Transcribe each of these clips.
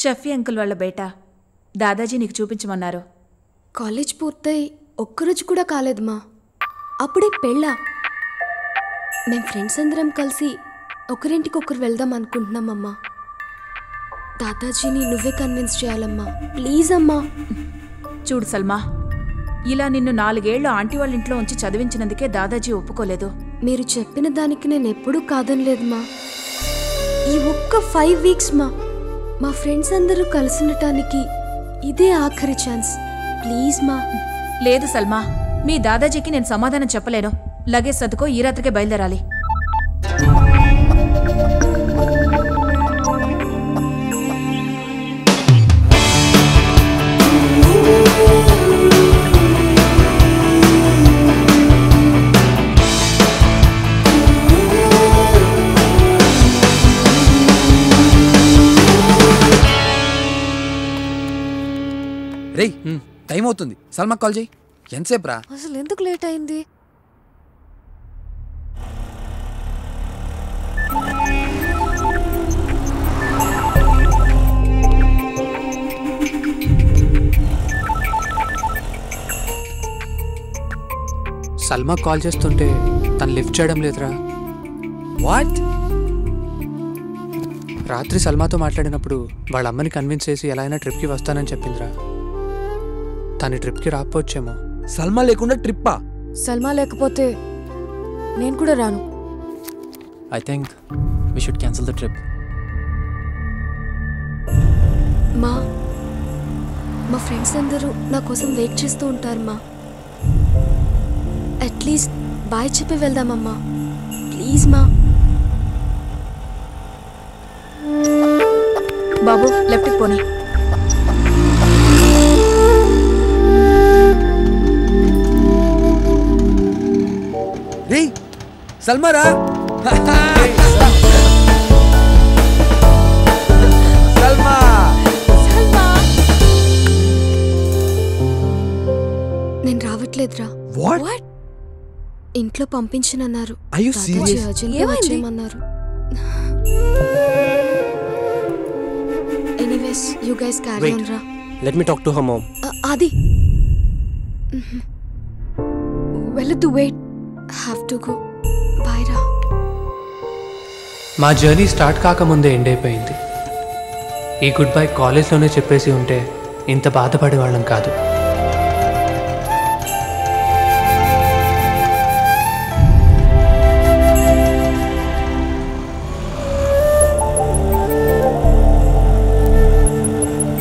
Shafi uncle వాళ్ళ బేట దాదాజీ నీకు చూపించమన్నారు. కాలేజ్ పూర్తయి ఒక్కరోజు కూడా కాలేదమ్మా, అప్పుడే పెళ్ళా. మేం ఫ్రెండ్స్ అందరం కలిసి ఒకరింటికొకరు వెళ్దాం అనుకుంటున్నామమ్మా. దాదాజీని నువ్వే కన్విన్స్ చేయాలమ్మా, ప్లీజ్ అమ్మా. చూడు సల్మా, ఇలా నిన్ను 4 ఏళ్లు ఆంటీ వాళ్ళ ఇంట్లో ఉంచి చదివించినందుకే దాదాజీ ఒప్పుకోలేదు. మీరు చెప్పిన దానికి నేను ఎప్పుడూ కాదనలేదమ్మా. ఈ ఒక్క 5 వీక్స్ మా ఫ్రెండ్స్ అందరూ కలిసి ఉండటానికి ఇదే ఆఖరి ఛాన్స్, ప్లీజ్ మా. లేదు సల్మా, మీ దాదాజీకి నేను సమాధానం చెప్పలేను. లగేజ్ సర్దుకో, ఈ రాత్రికే బయలుదేరాలి. రేయ్, టైం అవుతుంది, సల్మా కాల్ చేయి. ఎంతసేపు రా? అసలు ఎందుకు లేట్ అయింది? సల్మా కాల్ చేస్తుంటే తను లిఫ్ట్ చేయడం లేదురా. వాట్? రాత్రి సల్మాతో మాట్లాడినప్పుడు వాళ్ళ అమ్మని కన్విన్స్ చేసి ఎలా అయినా ట్రిప్కి వస్తానని చెప్పిందిరా. తను ట్రిప్కి రాకపోవచ్చేమో. సల్మా లేకుండా ట్రిప్పా? సల్మా లేకపోతే నేను కూడా రాను. I think we should cancel the trip. మా ఫ్రెండ్స్ అందరూ నా కోసం వెయిట్ చేస్తూ ఉంటారు మా. అట్లీస్ట్ బాయ్ చెప్పి వెళ్దామమ్మా, ప్లీజ్ మా. బాబు, లెఫ్ట్కి పోనీ. రేయ్, సల్మా రా. సల్మా, నేను రావట్లేదురా. వాట్? ఇంట్లో పంపించనన్నారు. Are you serious? వచ్చేయమన్నారు. Anyways, you guys carry on రా. Let me talk to her mom. అది వెళ్ళొద్దు, wait, have to go. Bye రా. మా జర్నీ స్టార్ట్ కాకముందే ఎండ్ అయిపోయింది. ఈ గుడ్ బై కాలేజ్లోనే చెప్పేసి ఉంటే ఇంత బాధపడేవాళ్ళం కాదు.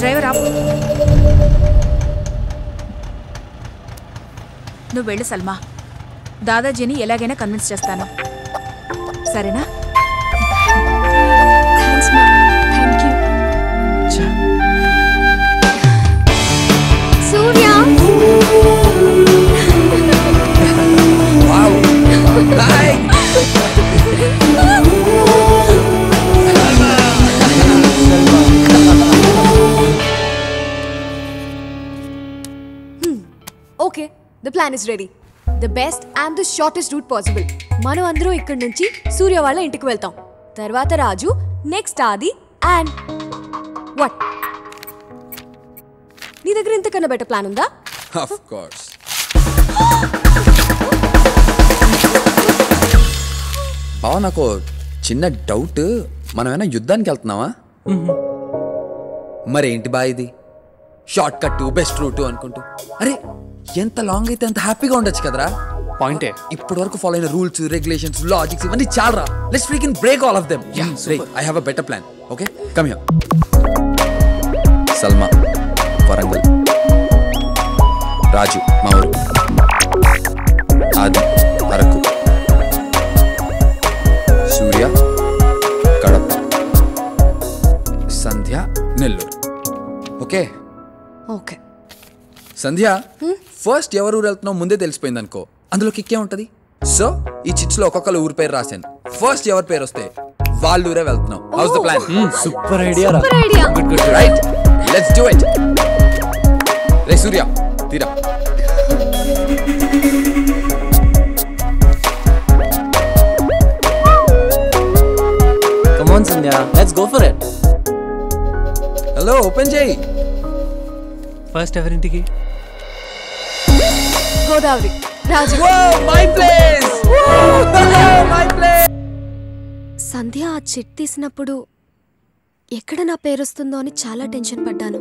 డ్రైవర్ ఆపు. నువ్వు వెళ్ళు సల్మా, దాదాజీని ఎలాగైనా కన్విన్స్ చేస్తాను, సరేనా? థ్యాంక్స్ మా. Thank you. Surya, wow, like okay, the plan is ready. The best and the shortest route possible. మనం అందరూ ఇక్కడ నుంచి సూర్య వాళ్ళ ఇంటికి వెళ్తాం. తర్వాత Raju, next Adi, and what? నీ దగ్గర ఇంతకన్నా బెటర్ ప్లాన్ ఉందా? Of course. బావ, నాకు చిన్న డౌట్. మనమేనా యుద్ధానికి వెళ్తున్నావా? మరేంటి బా ఇది? షార్ట్ కట్, బెస్ట్ రూట్ అనుకుంటూ. అరే, ఎంత లాంగ్ అయితే అంత హ్యాపీగా ఉండొచ్చు కదరా. పాయింటే, ఇప్పటి వరకు ఫాలో అయిన రూల్స్, రెగ్యులేషన్స్, లాజిక్స్ ఇవన్నీ చాలరా. Let's freaking break all of them. I have a better plan. Okay, come here. Salma Warangal, Raju మా ఊరు, Adi Araku, Surya Kadapa, Sandhya Nellore. Okay okay. Sandhya, first ఎవరు ఊరు వెళ్తున్నావు ముందే తెలిసిపోయింది అనుకో, అందులో కిక్కే ఉంటది. సో ఈ చిట్స్ లో ఒక్కొక్కరు ఊరు పేరు రాశాను. ఫస్ట్ ఎవరి పేరు వస్తే వాళ్ళు ఊరే వెళ్తున్నాం. How's the plan? Super idea. Good good, right, let's do it. రే సూర్య, తీరా. Come on, Sandhya. Let's go for it. Hello open చేయి. ఫస్ట్ ఎవరింటికి? గోదావరి, రాజు. సంధ్య ఆ చిట్ తీసినప్పుడు ఎక్కడ నా పేరొస్తుందో అని చాలా టెన్షన్ పడ్డాను.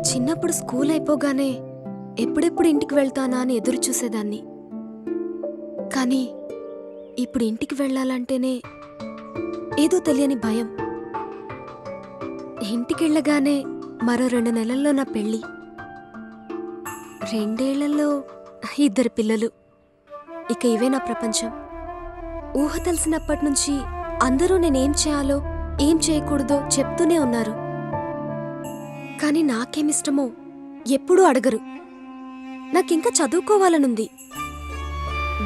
చిన్నప్పుడు స్కూల్ అయిపోగానే ఎప్పుడెప్పుడు ఇంటికి వెళ్తానా అని ఎదురు చూసేదాన్ని. కానీ ఇప్పుడు ఇంటికి వెళ్ళాలంటేనే ఏదో తెలియని భయం. ఇంటికెళ్ళగానే మరో 2 నెలల్లో నా పెళ్ళి, 2 ఏళ్లలో 2 పిల్లలు. ఇక ఇవే నా ప్రపంచం. ఊహ తెలిసినప్పటి నుంచి అందరూ నేనేం చేయాలో ఏం చేయకూడదో చెప్తూనే ఉన్నారు. కానీ నాకేమిష్టమో ఎప్పుడూ అడగరు. నాకింకా చదువుకోవాలనుంది,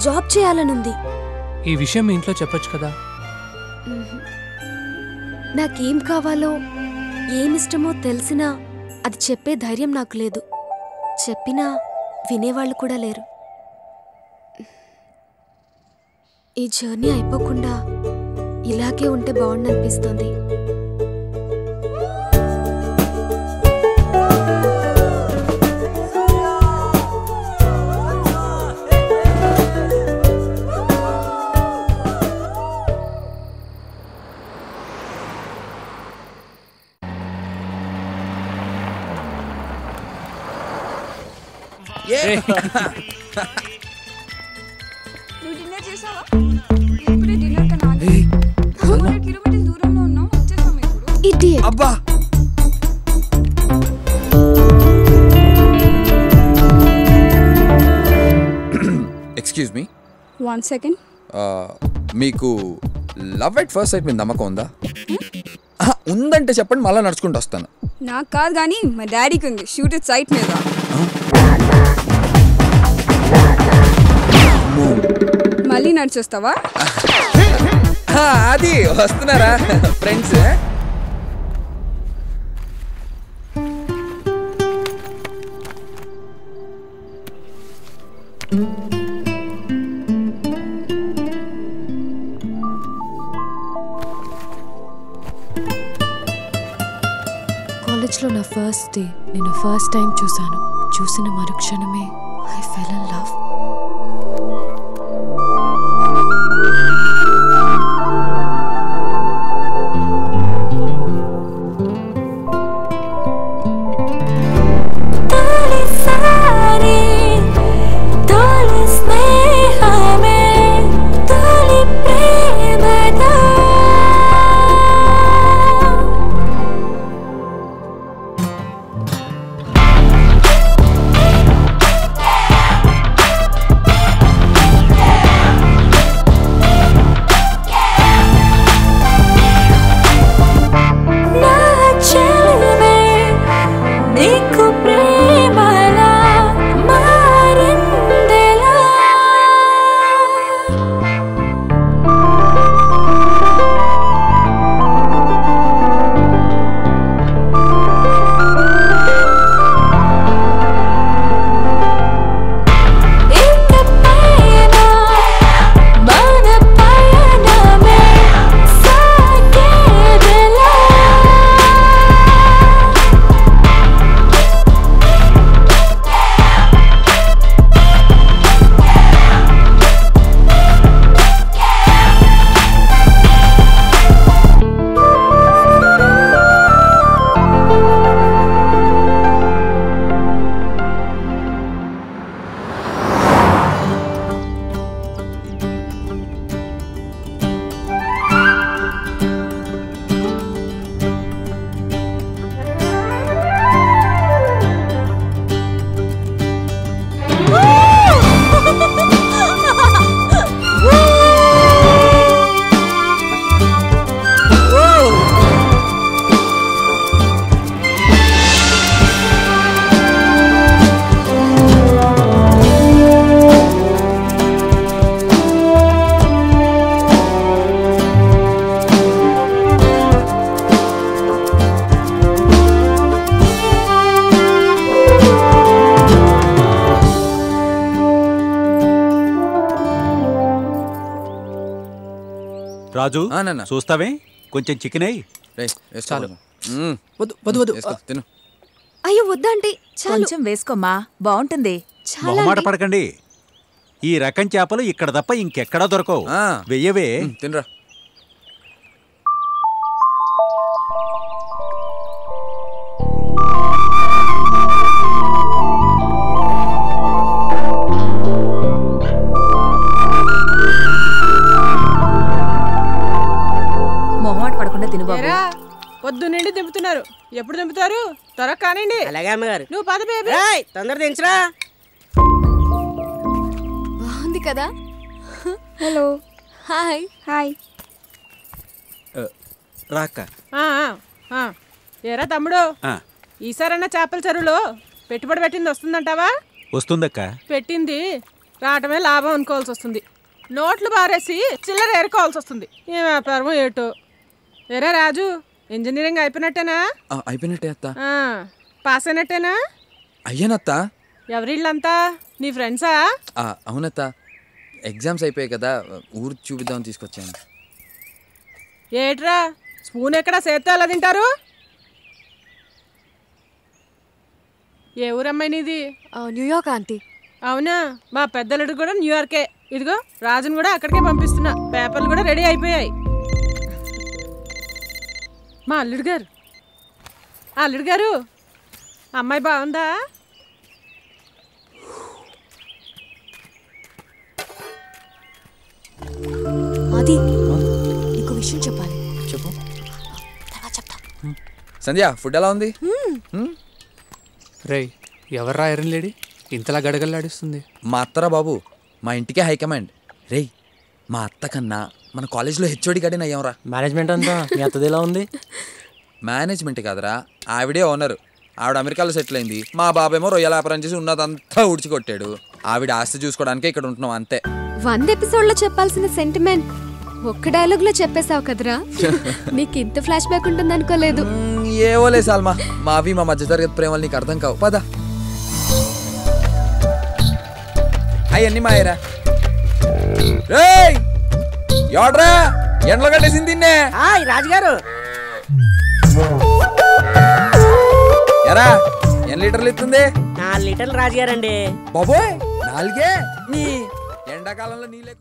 జాబ్ చేయాలనుంది. ఈ విషయం మీ ఇంట్లో చెప్పొచ్చు కదా. నాకేం కావాలో ఏమిష్టమో తెలిసినా అది చెప్పే ధైర్యం నాకు లేదు. చెప్పినా వినేవాళ్ళు కూడా లేరు. ఈ జర్నీ అయిపోకుండా ఇలాగే ఉంటే బాగుండనిపిస్తుంది. నువ్వు డిన్నర్ చేసావా? ఇప్పుడే డిన్నర్ కన్నా 200 కిలోమీటర్స్ దూరంలో ఉన్నాం. వచ్చేసాం ఇప్పుడు. ఇడియట్. అబ్బా ఎక్స్క్యూజ్ మీ, 1 సెకండ్. మీకు లవ్ ఎట్ ఫస్ట్ సైట్ మీద నమ్మకం ఉందా? ఉందంటే చెప్పండి, మళ్ళీ నడుచుకుంటూ వస్తాను. నాకు కాదు కానీ మా డాడీకి ఉంది. షూట్ ఇట్ సైట్ మీద. మళ్ళీ నడిచొస్తావా? అది వస్తున్నారా ఫ్రెండ్స్? కాలేజ్లో నా ఫస్ట్ డే నేను ఫస్ట్ టైం చూశాను. చూసిన మరుక్షణమే ఐ ఫెల్ ఇన్ లవ్. రాజు చూస్తావే కొంచెం చికెన్ అయ్యి. చాలు వద్దు వద్దు వద్దు వేసుకో, తిను. అయ్యో వద్దంటే చాలు కొంచెం వేసుకోమ్మా, బాగుంటుంది. చాలా మొహమాట ఆంటీ. పడకండి. ఈ రకం చేపలు ఇక్కడ తప్ప ఇంకెక్కడా దొరకవు. ఆ. వెయ్యవే. తినరా. మొహమాట పడకుండా తిను బాబు. ఏరా, పొద్దు నుండి దింపుతున్నారు. ఎప్పుడు దింపుతారు? త్వరగా కానివ్వండి. అలాగే అమ్మగారు. నువ్వు పద బేబీ. ఏయ్, తొందర దించరా. బాగుంది కదా. Hello hi. హాయ్. రాక్క. ఆ, ఆ, ఆ. ఏరా తమ్ముడు, ఆ, ఈసారన్నా చేపల చెరువులో పెట్టుబడి పెట్టింది వస్తుందంటావా? వస్తుందక్క. పెట్టింది రావటమే లాభం అనుకోవాల్సి వస్తుంది. నోట్లు బారేసి చిల్లర ఏరుకోవాల్సి వస్తుంది. ఏ వ్యాపారం ఏటో. ఏరా రాజు, ఇంజనీరింగ్ అయిపోయినట్టేనా? అయిపోయినట్టే అత్త. ఆ, పాస్ అయినట్టేనా? అయ్యానత్త. ఎవరిళ్ళంతా నీ ఫ్రెండ్సా? అవునత్త. ఎగ్జామ్స్ అయిపోయాయి కదా, ఊరు చూపిద్దామని తీసుకొచ్చాను. ఏట్రా, స్పూన్ ఎక్కడ చేత్తో ఎలా తింటారు? ఏ ఊరమ్మాయి నీది? New York aunty. అవునా, మా పెద్దలుడు కూడా న్యూయార్కే. ఇదిగో రాజును కూడా అక్కడికే పంపిస్తున్నా. పేపర్లు కూడా రెడీ అయిపోయాయి. మా అల్లుడు గారు, అల్లుడు గారు, అమ్మాయి బాగుందా? అది నీకు విషయం చెప్పాలి. చెప్పు. తర్వాత చెప్తా. సంధ్య, ఫుడ్ ఎలా ఉంది? రేయ్, ఎవర్రా ఐరన్ లేడీ ఇంతలా గడగల్లాడిస్తుంది? మా అత్తరా బాబు, మా ఇంటికే హైకమాండ్. రేయ్, మా అత్త కన్నా మన కాలేజ్లో హెచ్ఓడి గడిని అయ్యాంరా. మేనేజ్మెంట్ అంతా మీ అత్తది ఎలా ఉంది? మేనేజ్మెంట్ కాదురా, ఆవిడే ఓనరు. ఆవిడ అమెరికాలో సెటిల్ అయింది. మా బాబేమో రొయ్యల వ్యాపారం చేసి ఉన్నదంతా ఊడ్చికొట్టాడు. ఆవిడ ఆస్తి చూసుకోవడానికే ఇక్కడ ఉంటున్నాం అంతే. 100 ఎపిసోడ్లో చెప్పాల్సిన సెంటిమెంట్ ఒక్క డైలాగ్ లో చెప్పేశావు కదరా. నీకు ఇంత ఫ్లాష్ బ్యాక్ ఉంటుంది అనుకోలేదు. ఏవోలే సాల్మా, మావి మా మధ్య తరగతి ప్రేమలు నీకు అర్థం కావు. పద. అవన్నీ మాయరా. రేయ్, ఎవడ్రా ఎండలో కట్టేసింది తిన్నే? హాయ్ రాజుగారు. ఎరా, ఎన్ని లీటర్లు ఇస్తుంది? 4 లీటర్లు రాజుగారండి. బాబోయ్, 4? నీ ఎండాకాలంలో నీళ్ళే